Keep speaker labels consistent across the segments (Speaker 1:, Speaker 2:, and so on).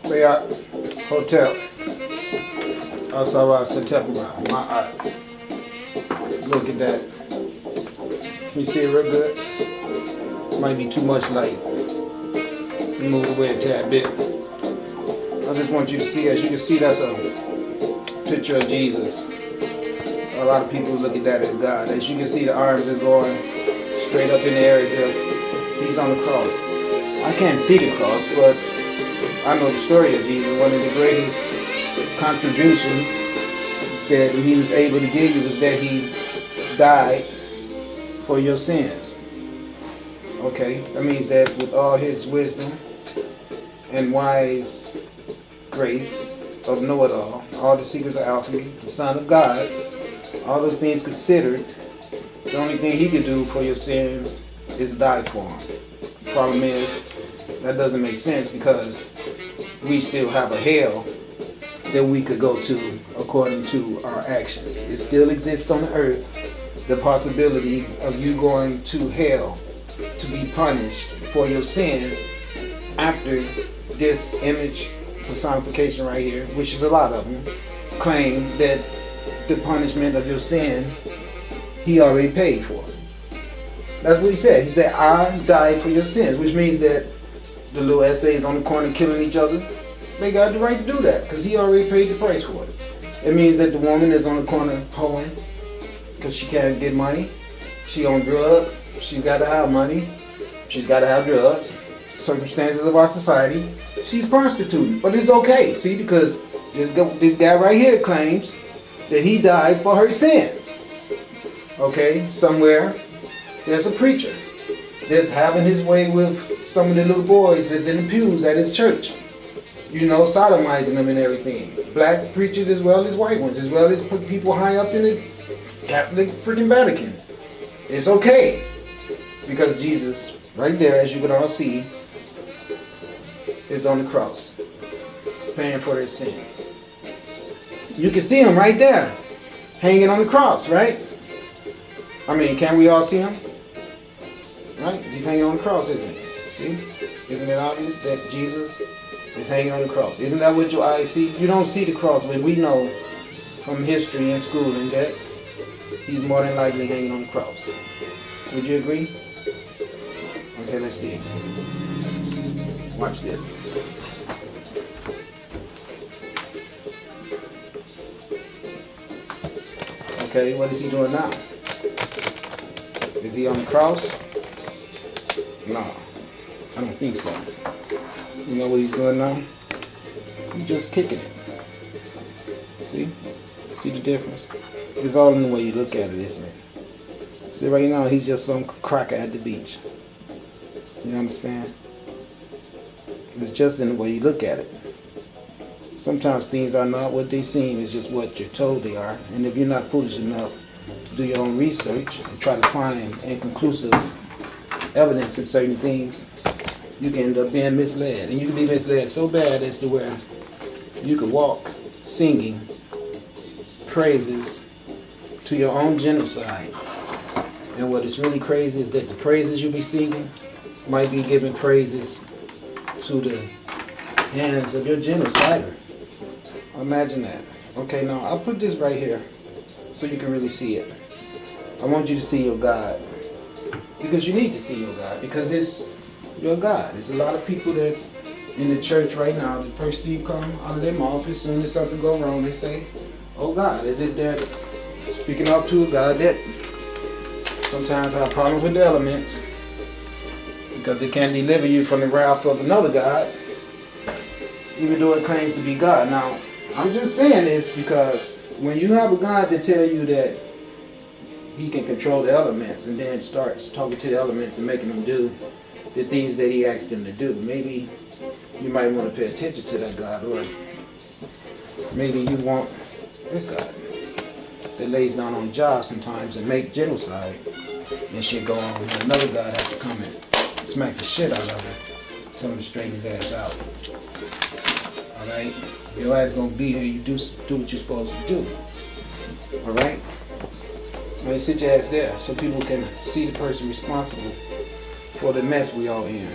Speaker 1: Marriott Hotel. Osawa September. My art. Look at that. Can you see it real good? Might be too much light. Move it away a tad bit. I just want you to see, as you can see, that's a picture of Jesus. A lot of people look at that as God. As you can see, the arms is going straight up in the air as if he's on the cross. I can't see the cross, but I know the story of Jesus. One of the greatest contributions that he was able to give you was that he died for your sins. Okay, that means that with all his wisdom and wise grace of know-it-all, all the secrets of alchemy, the Son of God, all those things considered, the only thing he could do for your sins is die for them. The problem is, that doesn't make sense because we still have a hell that we could go to according to our actions. It still exists on the earth, the possibility of you going to hell to be punished for your sins after this image personification right here, which is a lot of them, claim that the punishment of your sin he already paid for. That's what he said. He said, I died for your sins, which means that the little essays on the corner killing each other, they got the right to do that because he already paid the price for it. It means that the woman is on the corner hoeing because she can't get money. She on drugs. She's got to have money. She's got to have drugs. Circumstances of our society, she's prostituting. But it's okay, see, because this guy right here claims that he died for her sins. Okay, somewhere there's a preacher that's having his way with some of the little boys that's in the pews at his church. You know, sodomizing them and everything. Black preachers as well as white ones, as well as people high up in the Catholic freaking Vatican. It's okay. Because Jesus, right there, as you can all see, is on the cross, paying for their sins. You can see him right there, hanging on the cross, right? I mean, can we all see him? Right? He's hanging on the cross, isn't he? See? Isn't it obvious that Jesus is hanging on the cross? Isn't that what your eyes see? You don't see the cross, but we know from history and schooling that he's more than likely hanging on the cross. Would you agree? Okay, let's see. Watch this. Okay, what is he doing now? Is he on the cross? No, I don't think so. You know what he's doing now? He's just kicking it. See? See the difference? It's all in the way you look at it, isn't it? See, right now he's just some cracker at the beach. You understand? It's just in the way you look at it. Sometimes things are not what they seem, it's just what you're told they are. And if you're not foolish enough to do your own research and try to find inconclusive evidence in certain things, you can end up being misled. And you can be misled so bad as to where you could walk singing praises to your own genocide. And what is really crazy is that the praises you be singing might be giving praises to the hands of your genocider. Imagine that. Okay, now I'll put this right here so you can really see it. I want you to see your God. Because you need to see your God. Because it's your God. There's a lot of people that's in the church right now. The first thing you come out of their mouth, as soon as something goes wrong, they say, oh God, is it that speaking up to a God that sometimes have problems with the elements because it can deliver you from the wrath of another God, even though it claims to be God. Now, I'm just saying this because when you have a God that tell you that he can control the elements and then starts talking to the elements and making them do the things that he asked them to do, maybe you might want to pay attention to that God, or maybe you want this God that lays down on the job sometimes and make genocide and shit go on, and another God has to come and smack the shit out of him, tell him to straighten his ass out. Alright? Your ass gonna be here, you do what you're supposed to do. Alright? Now you sit your ass there so people can see the person responsible for the mess we all in.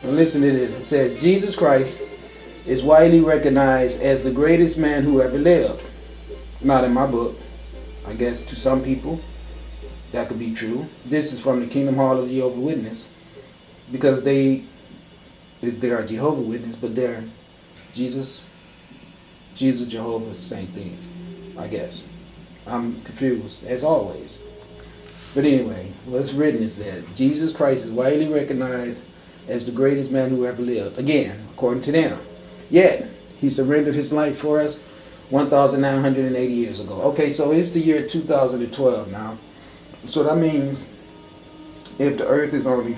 Speaker 1: Now listen to this. It says, Jesus Christ is widely recognized as the greatest man who ever lived. Not in my book. I guess to some people that could be true. This is from the Kingdom Hall of Jehovah's Witness, because they are Jehovah's Witness, but they're Jesus, Jehovah, same thing, I guess. I'm confused, as always. But anyway, what's written is that Jesus Christ is widely recognized as the greatest man who ever lived. Again, according to them. Yet, he surrendered his life for us 1,980 years ago. Okay, so it's the year 2012 now. So that means if the earth is only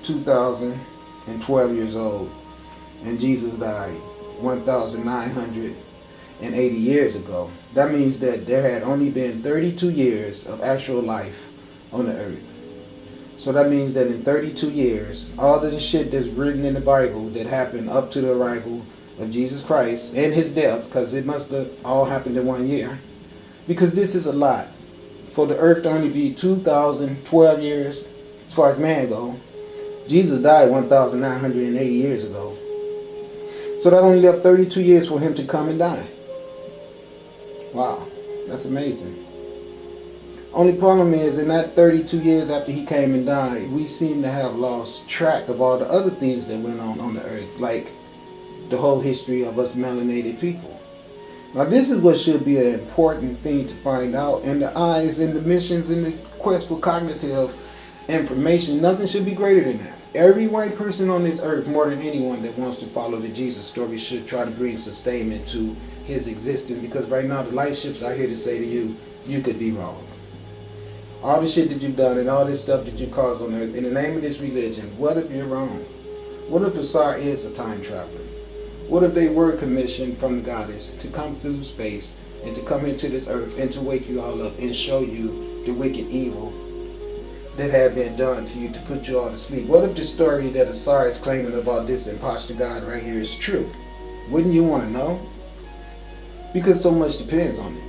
Speaker 1: 2,012 years old and Jesus died 1,980 years ago, that means that there had only been 32 years of actual life on the earth. So that means that in 32 years, all of the shit that's written in the Bible that happened up to the arrival of Jesus Christ and his death, because it must have all happened in 1 year, because this is a lot. For the earth to only be 2,012 years, as far as man go, Jesus died 1,980 years ago. So that only left 32 years for him to come and die. Wow, that's amazing. Only problem is, in that 32 years after he came and died, we seem to have lost track of all the other things that went on the earth, like the whole history of us melanated people. Now this is what should be an important thing to find out in the eyes and the missions and the quest for cognitive information. Nothing should be greater than that. Every white person on this earth, more than anyone that wants to follow the Jesus story, should try to bring sustainment to his existence, because right now the light ships are here to say to you, you could be wrong. All the shit that you've done and all this stuff that you've caused on earth, in the name of this religion, what if you're wrong? What if Asar is a time traveler? What if they were commissioned from the goddess to come through space and to come into this earth and to wake you all up and show you the wicked evil that had been done to you to put you all to sleep? What if the story that Asar is claiming about this imposter god right here is true? Wouldn't you want to know? Because so much depends on it.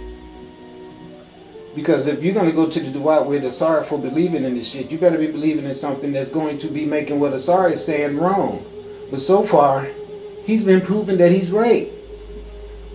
Speaker 1: Because if you're going to go to the Duat with Asar for believing in this shit, you better be believing in something that's going to be making what Asar is saying wrong. But so far, he's been proven that he's right.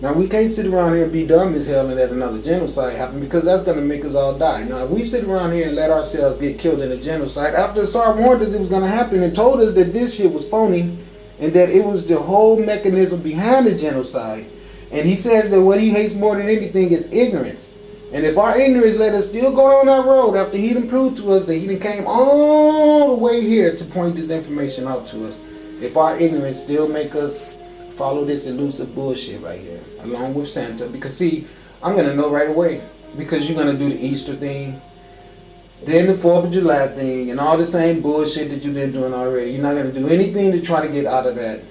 Speaker 1: Now we can't sit around here and be dumb as hell and let another genocide happen, because that's going to make us all die. Now if we sit around here and let ourselves get killed in a genocide, after Asar warned us it was going to happen and told us that this shit was phony and that it was the whole mechanism behind the genocide, and he says that what he hates more than anything is ignorance. And if our ignorance let us still go on that road after he done proved to us that he done came all the way here to point this information out to us, if our ignorance still make us follow this elusive bullshit right here, along with Santa, because see, I'm going to know right away, because you're going to do the Easter thing, then the 4th of July thing, and all the same bullshit that you've been doing already. You're not going to do anything to try to get out of that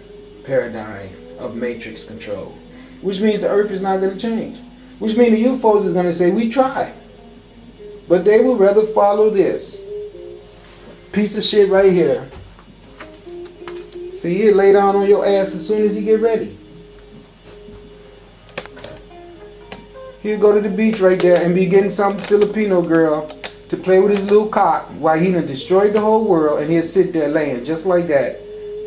Speaker 1: paradigm of matrix control, which means the earth is not going to change. Which means the UFOs is going to say, we tried. But they would rather follow this piece of shit right here. See, he'll lay down on your ass as soon as he get ready. He'll go to the beach right there and be getting some Filipino girl to play with his little cock while he done destroyed the whole world, and he'll sit there laying just like that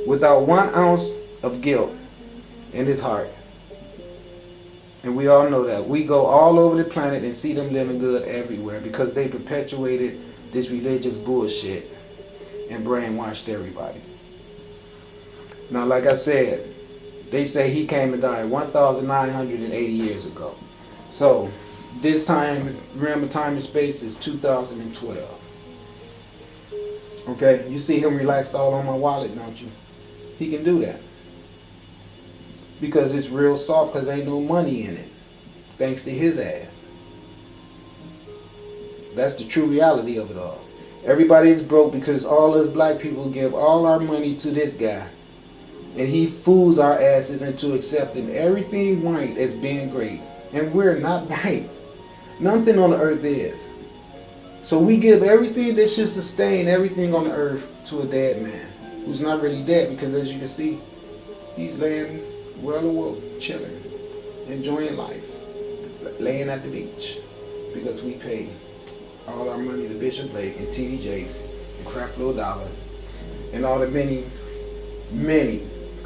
Speaker 1: without 1 ounce of guilt in his heart. And we all know that. We go all over the planet and see them living good everywhere because they perpetuated this religious bullshit and brainwashed everybody. Now, like I said, they say he came and died 1,980 years ago. So, this time, realm of time and space is 2012. Okay? You see him relaxed all on my wallet, don't you? He can do that. Because it's real soft, because ain't no money in it. Thanks to his ass. That's the true reality of it all. Everybody is broke because all us black people give all our money to this guy. And he fools our asses into accepting everything white as being great. And we're not white. Nothing on the earth is. So we give everything that should sustain everything on the earth to a dead man. Who's not really dead, because as you can see, he's laying well awoke, chilling, enjoying life, laying at the beach, because we pay all our money to Bishop Blake and TD Jakes and Creflo Dollar and all the many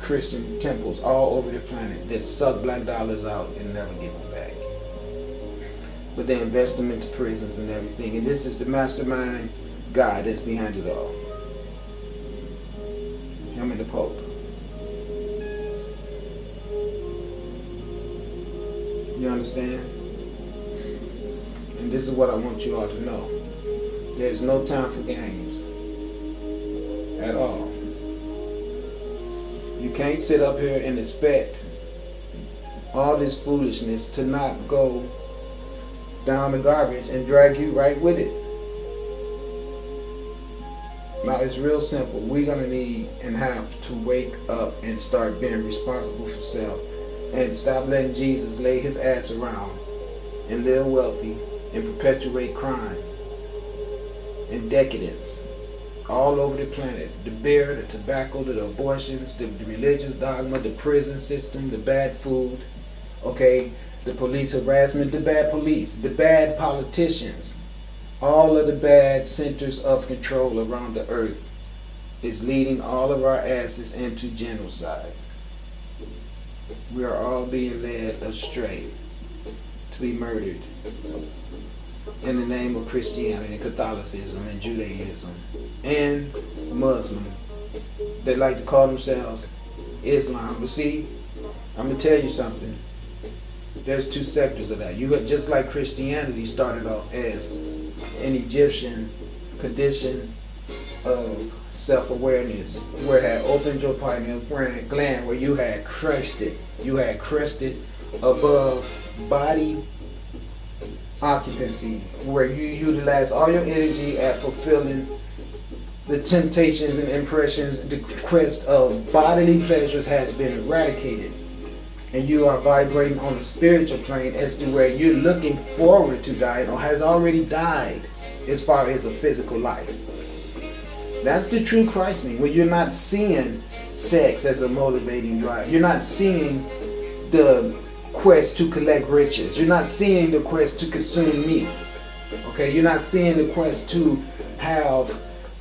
Speaker 1: Christian temples all over the planet that suck black dollars out and never give them back. But they invest them into prisons and everything. And this is the mastermind guy that's behind it all. Him and the Pope. You understand? And this is what I want you all to know. There's no time for games. At all. You can't sit up here and expect all this foolishness to not go down the garbage and drag you right with it. Now it's real simple. We're going to need and have to wake up and start being responsible for self and stop letting Jesus lay his ass around and live wealthy and perpetuate crime and decadence all over the planet. The beer, the tobacco, the abortions, the religious dogma, the prison system, the bad food, okay, the police harassment, the bad police, the bad politicians, all of the bad centers of control around the earth is leading all of our asses into genocide. We are all being led astray to be murdered in the name of Christianity, Catholicism, and Judaism, and Muslim. They like to call themselves Islam. But see, I'm going to tell you something. There's two sectors of that. You got, just like Christianity started off as an Egyptian condition of self-awareness, where it had opened your pineal gland, where you had crested above body occupancy, where you utilize all your energy at fulfilling the temptations and impressions. The quest of bodily pleasures has been eradicated, and you are vibrating on the spiritual plane as to where you're looking forward to dying or has already died as far as a physical life. That's the true christening, where you're not seeing sex as a motivating drive. You're not seeing the quest to collect riches. You're not seeing the quest to consume meat. Okay, you're not seeing the quest to have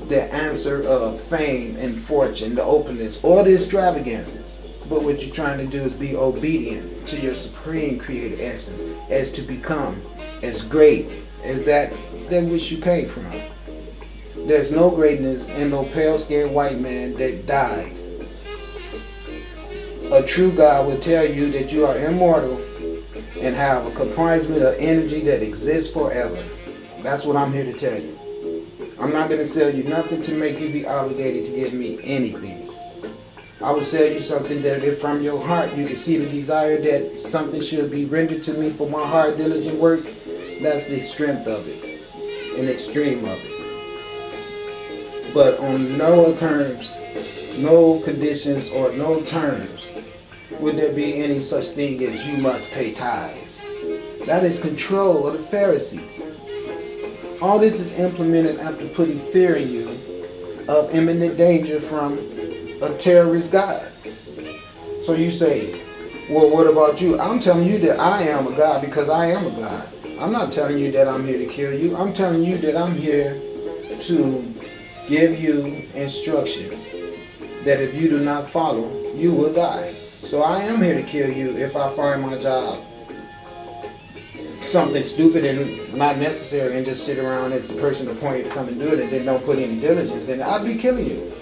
Speaker 1: the answer of fame and fortune, the openness, or the extravagances. But what you're trying to do is be obedient to your supreme creative essence, as to become as great as that which you came from. There's no greatness in no pale-skinned white man that died. A true God will tell you that you are immortal and have a comprisement of energy that exists forever. That's what I'm here to tell you. I'm not going to sell you nothing to make you be obligated to give me anything. I will sell you something that if from your heart you can see the desire that something should be rendered to me for my hard, diligent work. That's the strength of it, an extreme of it. But on no terms, no conditions, or no terms would there be any such thing as you must pay tithes. That is control of the Pharisees. All this is implemented after putting fear in you of imminent danger from a terrorist God. So you say, well, what about you? I'm telling you that I am a God because I am a God. I'm not telling you that I'm here to kill you. I'm telling you that I'm here to give you instructions that if you do not follow, you will die. So I am here to kill you if I find my job something stupid and not necessary and just sit around as the person appointed to come and do it and then don't put any diligence in it. I'd be killing you.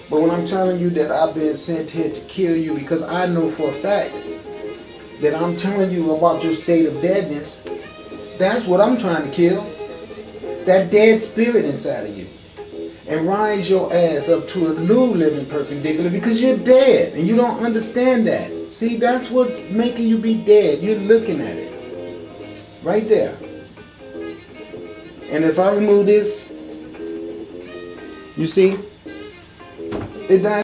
Speaker 1: But when I'm telling you that I've been sent here to kill you because I know for a fact that I'm telling you about your state of deadness, that's what I'm trying to kill. That dead spirit inside of you. And rise your ass up to a new living perpendicular because you're dead and you don't understand that. See, that's what's making you be dead. You're looking at it. Right there. And if I remove this, you see, it dies.